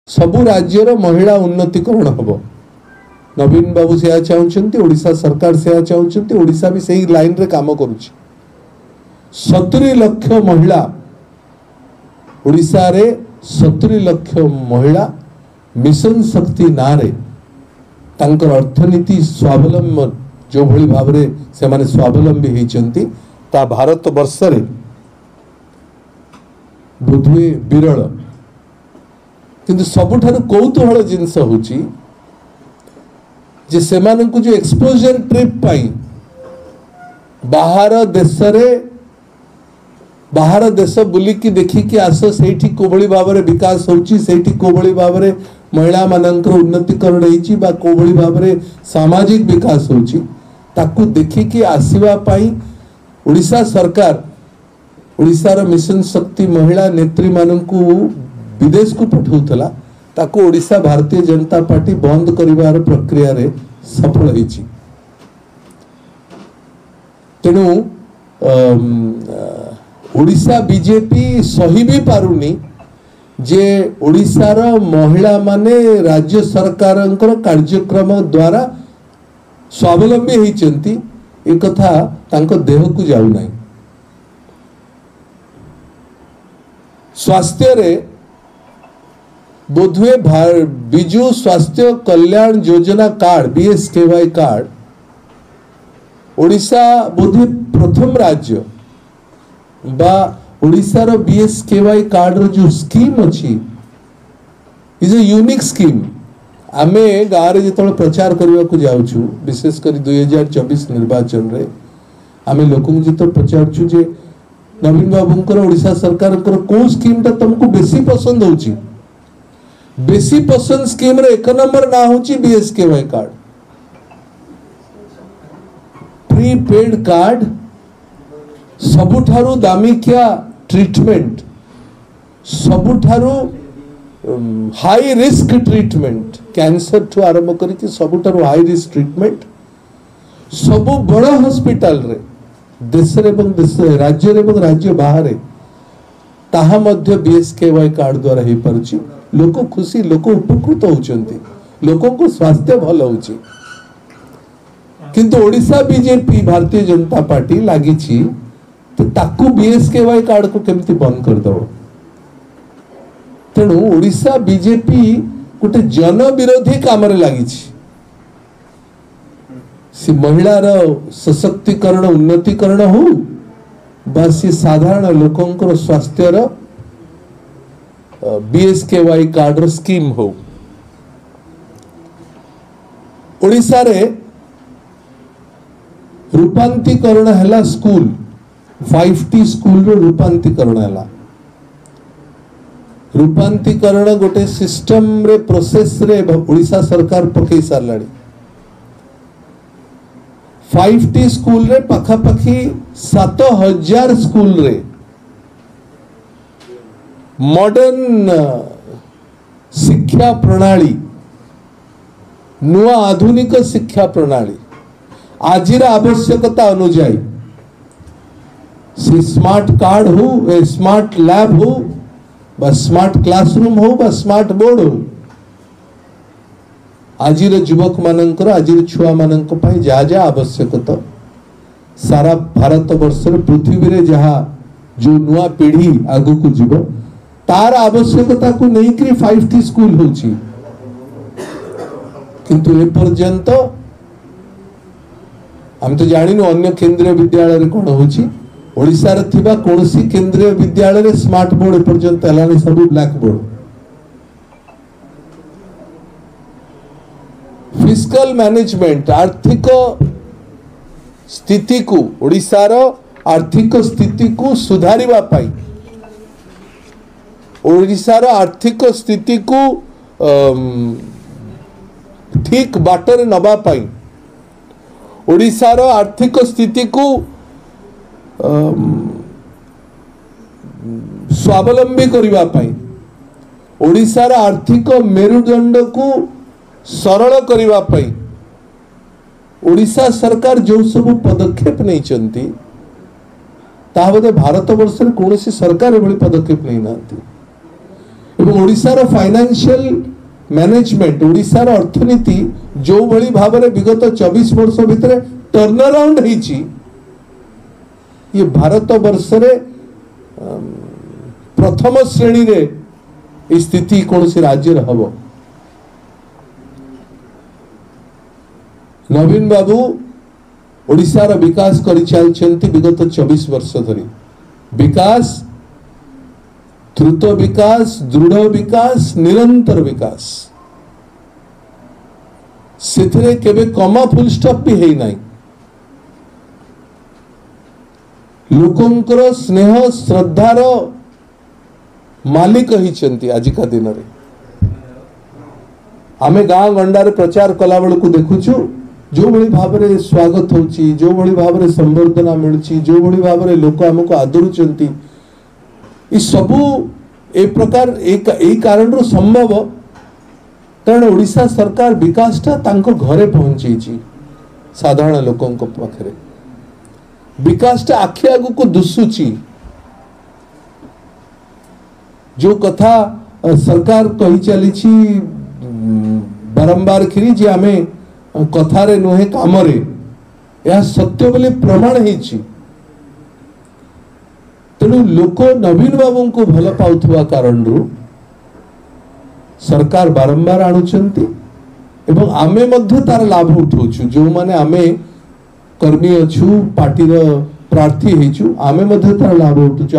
सबु राज्यर महिला उन्नतिकरण हम नवीन बाबू से चाहते ओडिशा सरकार से चाहते ओडिशा भी सही लाइन रे काम करुच्ची 70 लाख महिला ओडिशा रे 70 लाख महिला मिशन शक्ति ना रे तांकर अर्थनीति स्वावलंबन जो भली भाव रे से माने स्वावलंबी होती ता भारत वर्ष रे बोधुए विरल किंतु सबुठारु कौतूहल जिनस होची जे सेमानंकु जो एक्सपोजर ट्रिप पाई बाहर देश बुलिकी देखिकी आस से कोभली भाव में विकास होची सेठी कोभली भाव में महिला मानकर उन्नतिकरण होची बा कोभली भाव में सामाजिक विकास होची ताकू देखिकी आसीबा पाई ओडिशा सरकार ओडिशार मिशन शक्ति महिला नेत्री मानंकु विदेश को पठाउथला ताकू ओडिशा भारतीय जनता पार्टी बंद करिवार प्रक्रिया रे सफल होईची तेणु ओडिशा बीजेपी सही भी पारुनी जे ओडिशार महिला माने राज्य सरकारंकर कार्यक्रम द्वारा स्वावलंबी होइचंती ए कथा तांको देह को जाउ नाही। स्वास्थ्य रे बोधुए बिजु स्वास्थ्य Kalyan Yojana card BSKY card Odisha बोधुए प्रथम राज्य बा ओडिशार बीएसकेवाई कार्ड रो जो स्कीम अछि इज ए यूनिक स्कीम। आमे गाँव रे जेतले प्रचार करबा को जाउछु विशेष कर 2024 निर्वाचन रे आमे लोकन जेतो प्रचारछु जे नवीन बाबूंकर ओडिशा सरकार को स्कीम ता तुमको बेसी पसंद होची बेसी पसंद स्कीम रे एक नंबर ना होची बीएसकेवाई कार्ड प्रीपेड कार्ड सबुठारु दामिकिया ट्रीटमेंट सबुठारु हाई रिस्क ट्रीटमेंट कैंसर ठू आरंभ करके सबुठारु हाई रिस्क ट्रीटमेंट सबु बड़ हॉस्पिटल रे देश रे राज्य रे राज्य बाहर ताहा मध्य बीएसकेवाई कार्ड द्वारा हे परची लोक खुशी लोक उपकृत होउचंती लोकों को स्वास्थ्य भल होउची किंतु ओडिशा बीजेपी भारतीय जनता पार्टी लागी छी तो ताकू बीएसकेवाई कार्ड को केमती बंद कर दो तेणु ओडिशा बीजेपी गोटे जन विरोधी काम रे लागी छी सी महिलार सशक्तिकरण उन्नतिकरण हो बा सी साधारण लोकंकर स्वास्थ्यर बीएसकेवाई कार्ड स्कीम हो ओडिशा रे रूपांतरीकरण हैला स्कूल 5T स्कूल रो रूपांतरीकरण हैला रूपांतरीकरण गोटे सिस्टम रे प्रोसेस रे ओडिशा सरकार पकई सारलाणी 5T स्कूल रे पाखापाखी 7000 स्कूल रे मॉडर्न शिक्षा प्रणाली नुआ आधुनिक शिक्षा प्रणाली आजिर आवश्यकता अनुजाई स्मार्ट कार्ड हो स्मार्ट लैब हो बा स्मार्ट क्लासरूम हो बा स्मार्ट बोर्ड हो आजिर युवक मानकर आजिर छुआ मानक पई जा जा आवश्यकता सारा भारत वर्ष पृथ्वी रे जहा जो नुआ पीढ़ी आगु को जीव तार आवश्यकता को नहीं कि 5T स्कूल होची किंतु ए पर्यंत हम तो जानिनु अन्य केंद्रीय विद्यालय रे कोन होची ओडिसा रे थिबा कोनसी केंद्रीय विद्यालय रे स्मार्ट बोर्ड ए पर्यंत हलानी सब ब्लैक बोर्ड फिस्कल मैनेजमेंट आर्थिक स्थिति को ओडिसा रो आर्थिक स्थिति को सुधारिबा पाई ओडिशा रो आर्थिक स्थिति को ठीक बाटर नबा पाई ओडिशा रो आर्थिक स्थिति को स्वावलंबी करिबा पाई ओडिशा रो आर्थिक मेरुदंड को सरल करिबा पाई ओडिशा सरकार जो सब पदक्षेप नहीं चंती ताहा बोधे भारत वर्ष रे कोनोसी सरकार एभली पदक्षेप नहीं नांती एवं ओडिशार फाइनेंशियल मैनेजमेंट ओडिशार अर्थनीति जो भली भाव में विगत 24 वर्ष भितर टर्न अराउंड ये भारत वर्ष रे प्रथम श्रेणी रे स्थिति कौन सी राज्य रे हबो। नवीन बाबू ओडिशार विकास करि चलछंती विगत 24 वर्ष धरी विकास द्रुत विकास दृढ़ विकास निरंतर विकास सेथरे केबे कमा फुल स्टॉप भी हेई नाही। लोकंकर स्नेह श्रद्धार मालिक ही आजिका दिन रे आमे गाँ गंडारे प्रचार कला बेलू देखुचु जो भली भाव में स्वागत होची जो भली भाव में संबर्धना मिलुची जो भली भाव में लोक आमको आदरुचंती ये सबू ए प्रकार एक कारण रो संभव कारण ओडिशा सरकार विकासटा तांको घरे पहुंची साधारण लोकों को पाखरे विकासटा आखि आगु को दुसुची जो कथा सरकार कही चली बारंबार खिरी जे आमे कथारे नुहे कामरे यह सत्य बोली प्रमाण है। तेणु लोक नवीन बाबू को भल पाउथुवा कारण सरकार बारंबार आणुचंती एवं आमे मध्य तार लाभ उठाउछु जो माने आमे कर्मी अछु पार्टी प्रार्थी हेचु आमे मध्य तार लाभ उठाउछु।